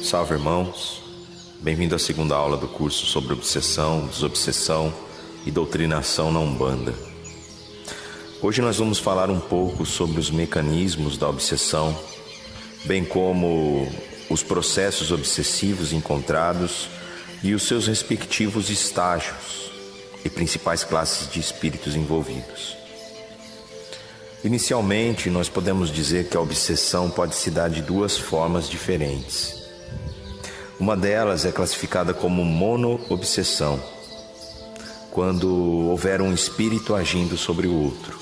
Salve, irmãos! Bem-vindo à segunda aula do curso sobre obsessão, desobsessão e doutrinação na Umbanda. Hoje nós vamos falar um pouco sobre os mecanismos da obsessão, bem como os processos obsessivos encontrados e os seus respectivos estágios e principais classes de espíritos envolvidos. Inicialmente, nós podemos dizer que a obsessão pode se dar de duas formas diferentes. Uma delas é classificada como mono-obsessão, quando houver um espírito agindo sobre o outro.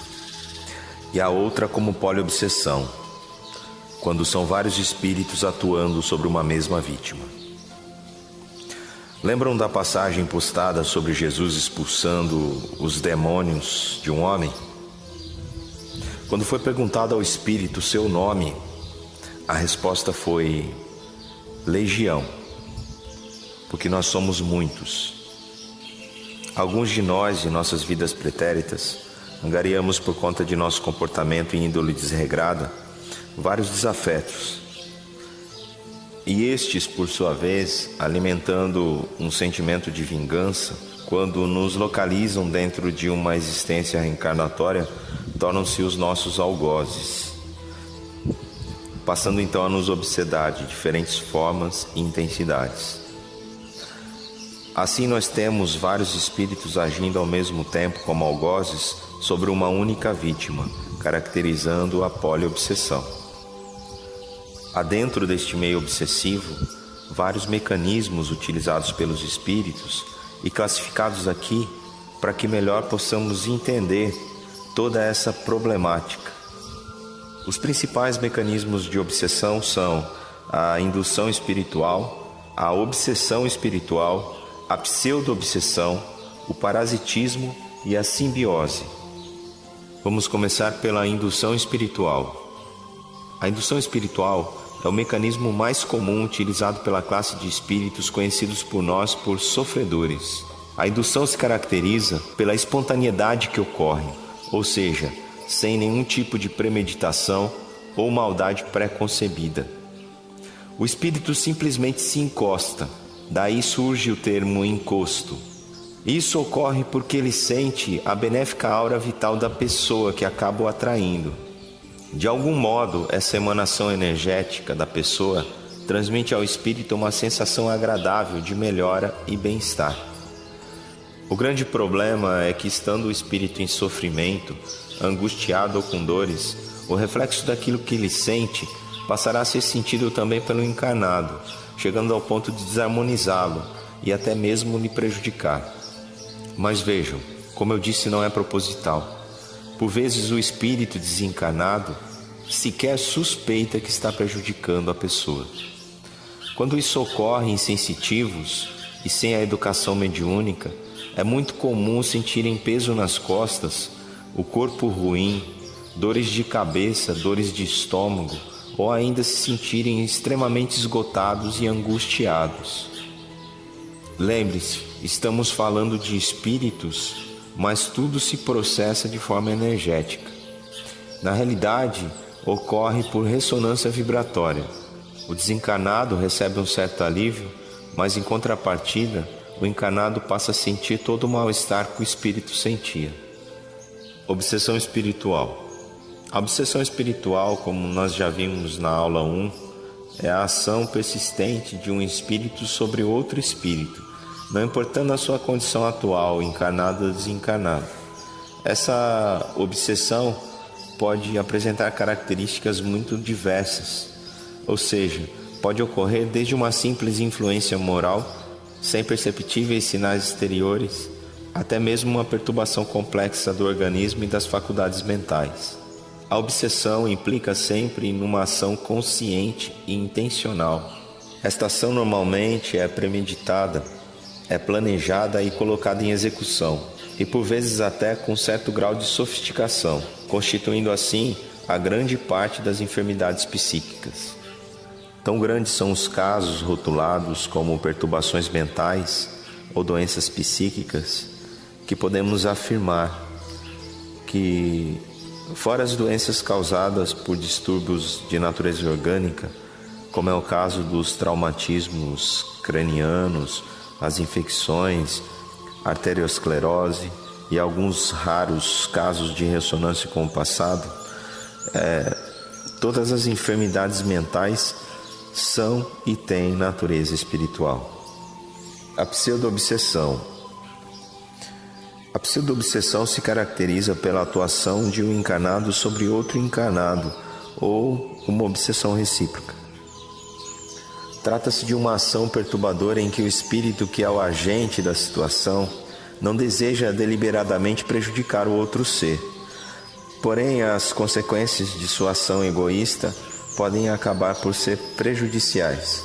E a outra como poliobsessão, quando são vários espíritos atuando sobre uma mesma vítima. Lembram da passagem postada sobre Jesus expulsando os demônios de um homem? Quando foi perguntado ao espírito seu nome, a resposta foi Legião, porque nós somos muitos. Alguns de nós, em nossas vidas pretéritas, angariamos por conta de nosso comportamento e índole desregrada vários desafetos. E estes, por sua vez, alimentando um sentimento de vingança, quando nos localizam dentro de uma existência reencarnatória, tornam-se os nossos algozes, passando então a nos obsedar de diferentes formas e intensidades. Assim nós temos vários espíritos agindo ao mesmo tempo como algozes sobre uma única vítima, caracterizando a poliobsessão. Há dentro deste meio obsessivo vários mecanismos utilizados pelos espíritos e classificados aqui para que melhor possamos entender toda essa problemática. Os principais mecanismos de obsessão são a indução espiritual, a obsessão espiritual, a pseudo-obsessão, o parasitismo e a simbiose. Vamos começar pela indução espiritual. A indução espiritual é o mecanismo mais comum utilizado pela classe de espíritos conhecidos por nós por sofredores. A indução se caracteriza pela espontaneidade que ocorre, ou seja, sem nenhum tipo de premeditação ou maldade pré-concebida. O espírito simplesmente se encosta. Daí surge o termo encosto. Isso ocorre porque ele sente a benéfica aura vital da pessoa que acaba o atraindo. De algum modo, essa emanação energética da pessoa transmite ao espírito uma sensação agradável de melhora e bem-estar. O grande problema é que, estando o espírito em sofrimento, angustiado ou com dores, o reflexo daquilo que ele sente passará a ser sentido também pelo encarnado, chegando ao ponto de desarmonizá-lo e até mesmo lhe prejudicar. Mas vejam, como eu disse, não é proposital. Por vezes o espírito desencarnado sequer suspeita que está prejudicando a pessoa. Quando isso ocorre em sensitivos e sem a educação mediúnica, é muito comum sentirem peso nas costas, o corpo ruim, dores de cabeça, dores de estômago, ou ainda se sentirem extremamente esgotados e angustiados. Lembre-se, estamos falando de espíritos, mas tudo se processa de forma energética. Na realidade, ocorre por ressonância vibratória. O desencarnado recebe um certo alívio, mas em contrapartida, o encarnado passa a sentir todo o mal-estar que o espírito sentia. Obsessão espiritual. A obsessão espiritual, como nós já vimos na aula 1, é a ação persistente de um espírito sobre outro espírito, não importando a sua condição atual, encarnado ou desencarnado. Essa obsessão pode apresentar características muito diversas, ou seja, pode ocorrer desde uma simples influência moral, sem perceptíveis sinais exteriores, até mesmo uma perturbação complexa do organismo e das faculdades mentais. A obsessão implica sempre numa ação consciente e intencional. Esta ação normalmente é premeditada, é planejada e colocada em execução, e por vezes até com certo grau de sofisticação, constituindo assim a grande parte das enfermidades psíquicas. Tão grandes são os casos rotulados como perturbações mentais ou doenças psíquicas que podemos afirmar que, fora as doenças causadas por distúrbios de natureza orgânica, como é o caso dos traumatismos cranianos, as infecções, arteriosclerose e alguns raros casos de ressonância com o passado, todas as enfermidades mentais são e têm natureza espiritual. A pseudo-obsessão. A pseudo-obsessão se caracteriza pela atuação de um encarnado sobre outro encarnado ou uma obsessão recíproca. Trata-se de uma ação perturbadora em que o espírito, que é o agente da situação, não deseja deliberadamente prejudicar o outro ser. Porém, as consequências de sua ação egoísta podem acabar por ser prejudiciais.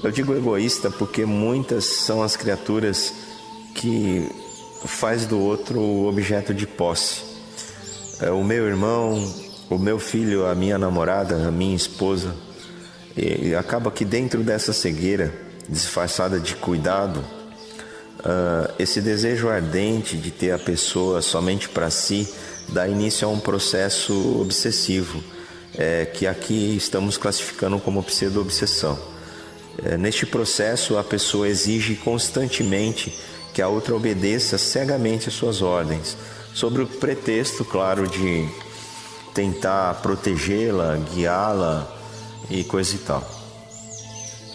Eu digo egoísta porque muitas são as criaturas que faz do outro o objeto de posse. O meu irmão, o meu filho, a minha namorada, a minha esposa. E acaba que dentro dessa cegueira disfarçada de cuidado, esse desejo ardente de ter a pessoa somente para si dá início a um processo obsessivo, que aqui estamos classificando como pseudo-obsessão. Neste processo, a pessoa exige constantemente que a outra obedeça cegamente às suas ordens, sob o pretexto, claro, de tentar protegê-la, guiá-la e coisa e tal.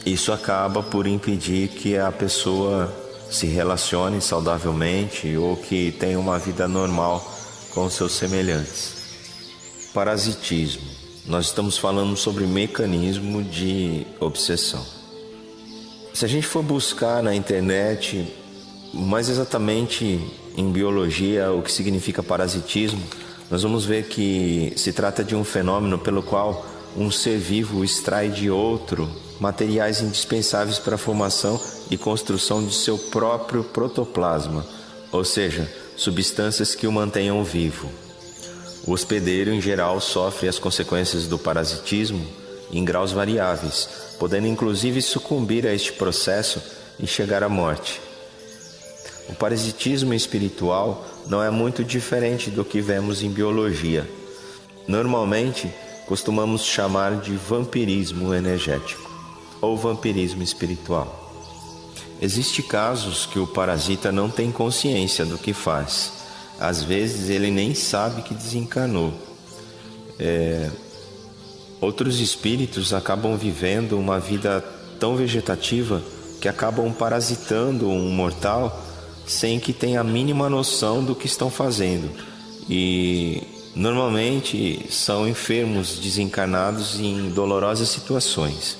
Isso acaba por impedir que a pessoa se relacione saudavelmente ou que tenha uma vida normal com seus semelhantes. Parasitismo. Nós estamos falando sobre mecanismo de obsessão. Se a gente for buscar na internet, mais exatamente em biologia, o que significa parasitismo, nós vamos ver que se trata de um fenômeno pelo qual um ser vivo extrai de outro materiais indispensáveis para a formação e construção de seu próprio protoplasma, ou seja, substâncias que o mantenham vivo. O hospedeiro, em geral, sofre as consequências do parasitismo em graus variáveis, podendo inclusive sucumbir a este processo e chegar à morte. O parasitismo espiritual não é muito diferente do que vemos em biologia. Normalmente, costumamos chamar de vampirismo energético ou vampirismo espiritual. Existem casos que o parasita não tem consciência do que faz. Às vezes ele nem sabe que desencarnou. Outros espíritos acabam vivendo uma vida tão vegetativa que acabam parasitando um mortal sem que tenha a mínima noção do que estão fazendo. E normalmente são enfermos desencarnados em dolorosas situações.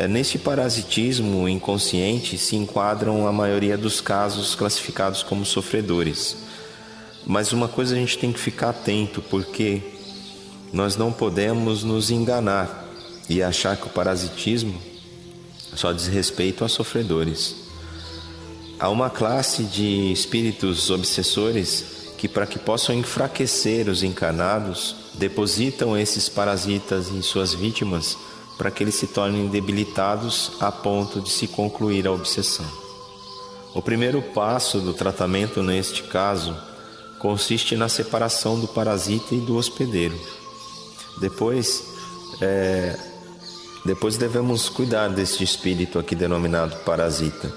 Nesse parasitismo inconsciente se enquadram a maioria dos casos classificados como sofredores. Mas uma coisa a gente tem que ficar atento, porque nós não podemos nos enganar e achar que o parasitismo só diz respeito a sofredores. Há uma classe de espíritos obsessores que, para que possam enfraquecer os encarnados, depositam esses parasitas em suas vítimas para que eles se tornem debilitados a ponto de se concluir a obsessão. O primeiro passo do tratamento neste caso consiste na separação do parasita e do hospedeiro. Depois devemos cuidar deste espírito aqui denominado parasita.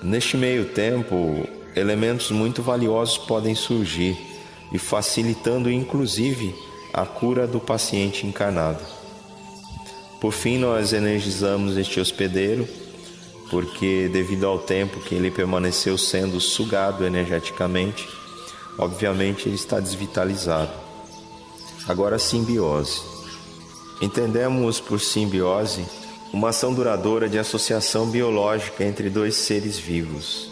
Neste meio tempo, elementos muito valiosos podem surgir e facilitando inclusive a cura do paciente encarnado. Por fim, nós energizamos este hospedeiro, porque devido ao tempo que ele permaneceu sendo sugado energeticamente, obviamente ele está desvitalizado. Agora, simbiose. Entendemos por simbiose uma ação duradoura de associação biológica entre dois seres vivos.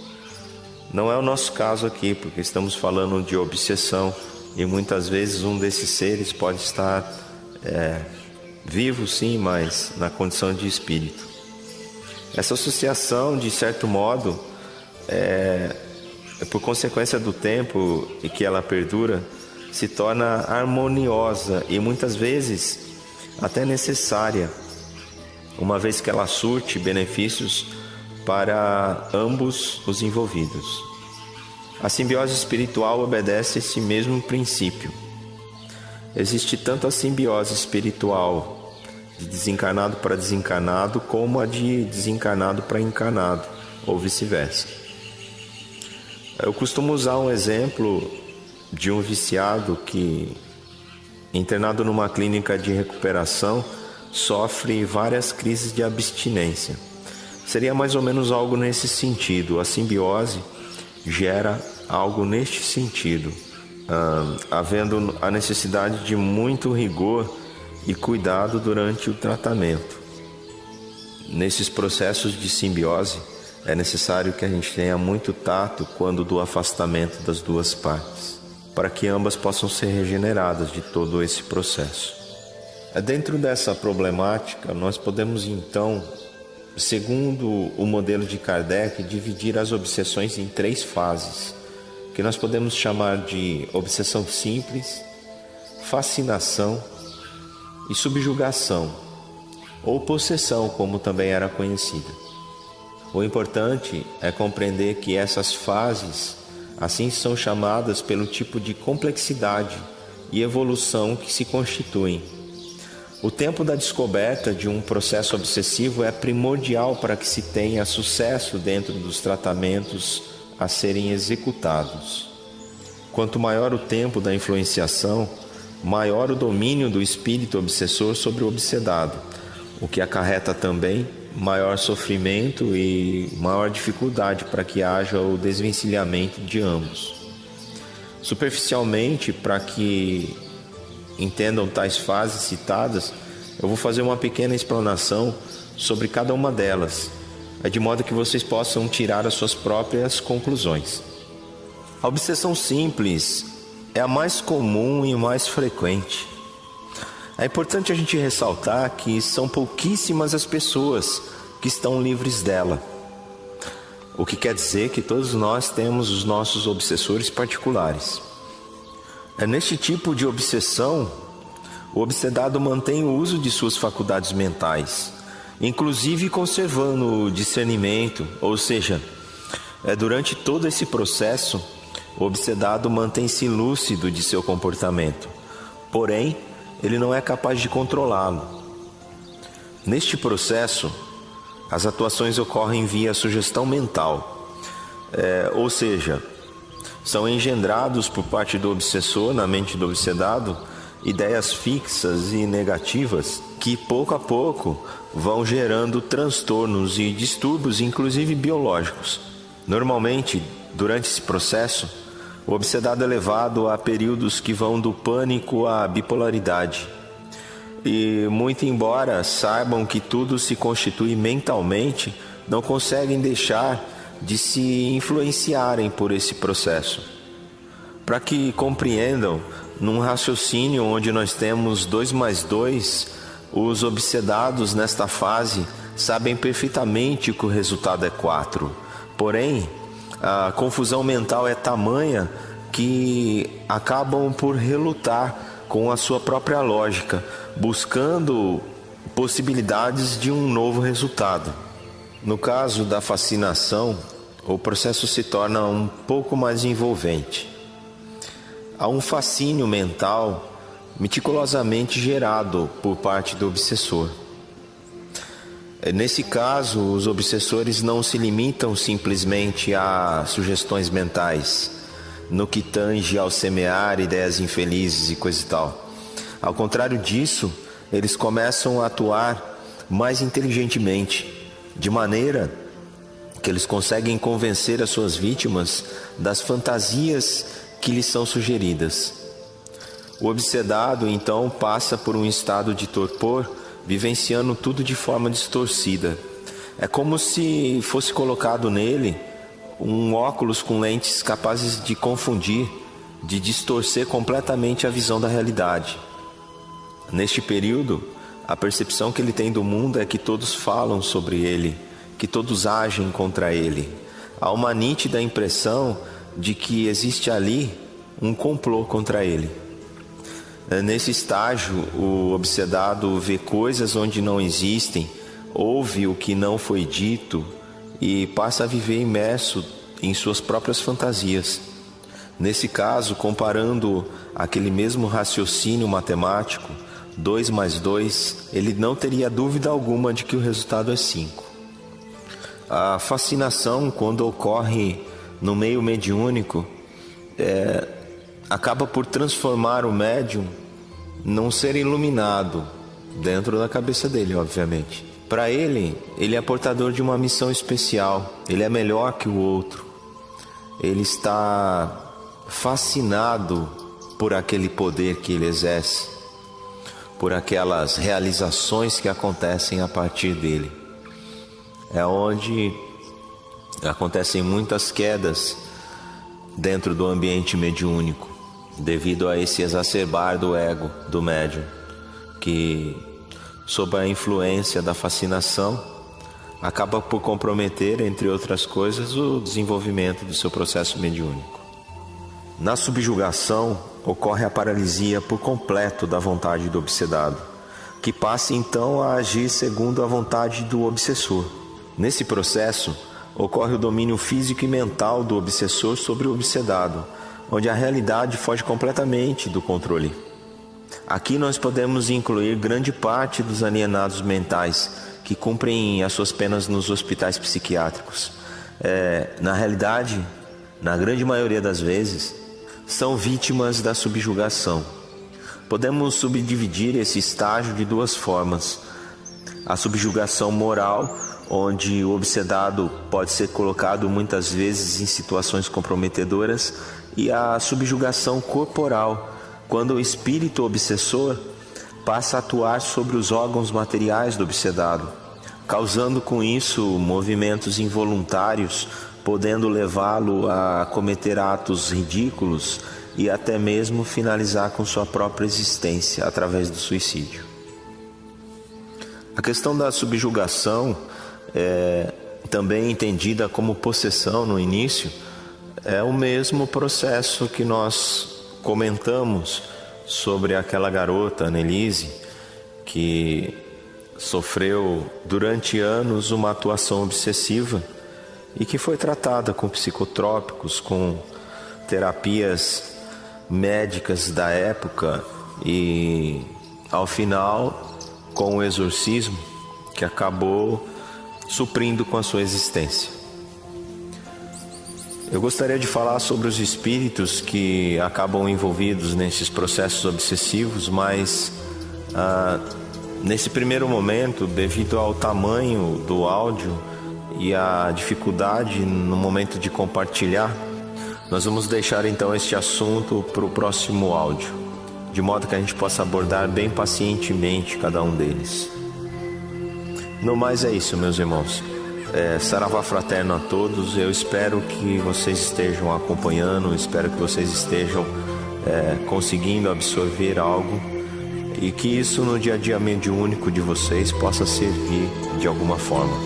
Não é o nosso caso aqui, porque estamos falando de obsessão e muitas vezes um desses seres pode estar vivo sim, mas na condição de espírito. Essa associação, de certo modo, por consequência do tempo e que ela perdura, se torna harmoniosa e muitas vezes até necessária, uma vez que ela surte benefícios para ambos os envolvidos. A simbiose espiritual obedece a esse mesmo princípio. Existe tanto a simbiose espiritual de desencarnado para desencarnado, como a de desencarnado para encarnado, ou vice-versa. Eu costumo usar um exemplo de um viciado que, internado numa clínica de recuperação, sofre várias crises de abstinência. Seria mais ou menos algo nesse sentido. A simbiose gera algo neste sentido, havendo a necessidade de muito rigor e cuidado durante o tratamento. Nesses processos de simbiose, é necessário que a gente tenha muito tato quando do afastamento das duas partes, para que ambas possam ser regeneradas de todo esse processo. Dentro dessa problemática, nós podemos então, segundo o modelo de Kardec, dividir as obsessões em 3 fases, que nós podemos chamar de obsessão simples, fascinação e subjugação, ou possessão, como também era conhecida. O importante é compreender que essas fases assim são chamadas pelo tipo de complexidade e evolução que se constituem. O tempo da descoberta de um processo obsessivo é primordial para que se tenha sucesso dentro dos tratamentos a serem executados. Quanto maior o tempo da influenciação, maior o domínio do espírito obsessor sobre o obsedado, o que acarreta também maior sofrimento e maior dificuldade para que haja o desvencilhamento de ambos. Superficialmente, para que entendam tais fases citadas, eu vou fazer uma pequena explanação sobre cada uma delas, de modo que vocês possam tirar as suas próprias conclusões. A obsessão simples é a mais comum e mais frequente. É importante a gente ressaltar que são pouquíssimas as pessoas que estão livres dela. O que quer dizer que todos nós temos os nossos obsessores particulares. Neste tipo de obsessão, o obsedado mantém o uso de suas faculdades mentais, inclusive conservando o discernimento, ou seja, durante todo esse processo, o obsedado mantém-se lúcido de seu comportamento, porém, ele não é capaz de controlá-lo. Neste processo, as atuações ocorrem via sugestão mental, ou seja, são engendrados por parte do obsessor na mente do obsedado ideias fixas e negativas que pouco a pouco vão gerando transtornos e distúrbios, inclusive biológicos. Normalmente, durante esse processo, o obsedado é levado a períodos que vão do pânico à bipolaridade. E muito embora saibam que tudo se constitui mentalmente, não conseguem deixar de se influenciarem por esse processo. Para que compreendam, num raciocínio onde nós temos 2 mais 2, os obsedados nesta fase sabem perfeitamente que o resultado é 4. Porém, a confusão mental é tamanha que acabam por relutar com a sua própria lógica, buscando possibilidades de um novo resultado. No caso da fascinação, o processo se torna um pouco mais envolvente. Há um fascínio mental meticulosamente gerado por parte do obsessor. Nesse caso, os obsessores não se limitam simplesmente a sugestões mentais, no que tange ao semear ideias infelizes e coisa e tal. Ao contrário disso, eles começam a atuar mais inteligentemente, de maneira que eles conseguem convencer as suas vítimas das fantasias que lhes são sugeridas. O obsedado, então, passa por um estado de torpor, vivenciando tudo de forma distorcida. É como se fosse colocado nele um óculos com lentes capazes de confundir, de distorcer completamente a visão da realidade. Neste período, a percepção que ele tem do mundo é que todos falam sobre ele, que todos agem contra ele. Há uma nítida impressão de que existe ali um complô contra ele. Nesse estágio, o obsedado vê coisas onde não existem, ouve o que não foi dito e passa a viver imerso em suas próprias fantasias. Nesse caso, comparando aquele mesmo raciocínio matemático, 2 mais 2, ele não teria dúvida alguma de que o resultado é 5. A fascinação, quando ocorre no meio mediúnico, acaba por transformar o médium num ser iluminado dentro da cabeça dele, obviamente. Para ele é portador de uma missão especial, ele é melhor que o outro. Ele está fascinado por aquele poder que ele exerce, por aquelas realizações que acontecem a partir dele. É onde acontecem muitas quedas dentro do ambiente mediúnico, devido a esse exacerbar do ego do médium, que, sob a influência da fascinação, acaba por comprometer, entre outras coisas, o desenvolvimento do seu processo mediúnico. Na subjugação, ocorre a paralisia por completo da vontade do obsedado, que passa então a agir segundo a vontade do obsessor. Nesse processo, ocorre o domínio físico e mental do obsessor sobre o obsedado, onde a realidade foge completamente do controle. Aqui nós podemos incluir grande parte dos alienados mentais que cumprem as suas penas nos hospitais psiquiátricos. Na realidade, na grande maioria das vezes, são vítimas da subjugação. Podemos subdividir esse estágio de 2 formas: a subjugação moral, onde o obsedado pode ser colocado muitas vezes em situações comprometedoras, e a subjugação corporal, quando o espírito obsessor passa a atuar sobre os órgãos materiais do obsedado, causando com isso movimentos involuntários, podendo levá-lo a cometer atos ridículos e até mesmo finalizar com sua própria existência através do suicídio. A questão da subjugação, também entendida como possessão no início, é o mesmo processo que nós comentamos sobre aquela garota, Annelise, que sofreu durante anos uma atuação obsessiva e que foi tratada com psicotrópicos, com terapias médicas da época e, ao final, com o exorcismo que acabou suprindo com a sua existência. Eu gostaria de falar sobre os espíritos que acabam envolvidos nesses processos obsessivos, mas nesse primeiro momento, devido ao tamanho do áudio e a dificuldade no momento de compartilhar, nós vamos deixar então este assunto para o próximo áudio, de modo que a gente possa abordar bem pacientemente cada um deles. No mais é isso, meus irmãos. Saravá fraterno a todos. Eu espero que vocês estejam acompanhando, espero que vocês estejam conseguindo absorver algo e que isso no dia a dia mediúnico de vocês possa servir de alguma forma.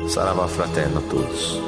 Saravá fraterno a todos.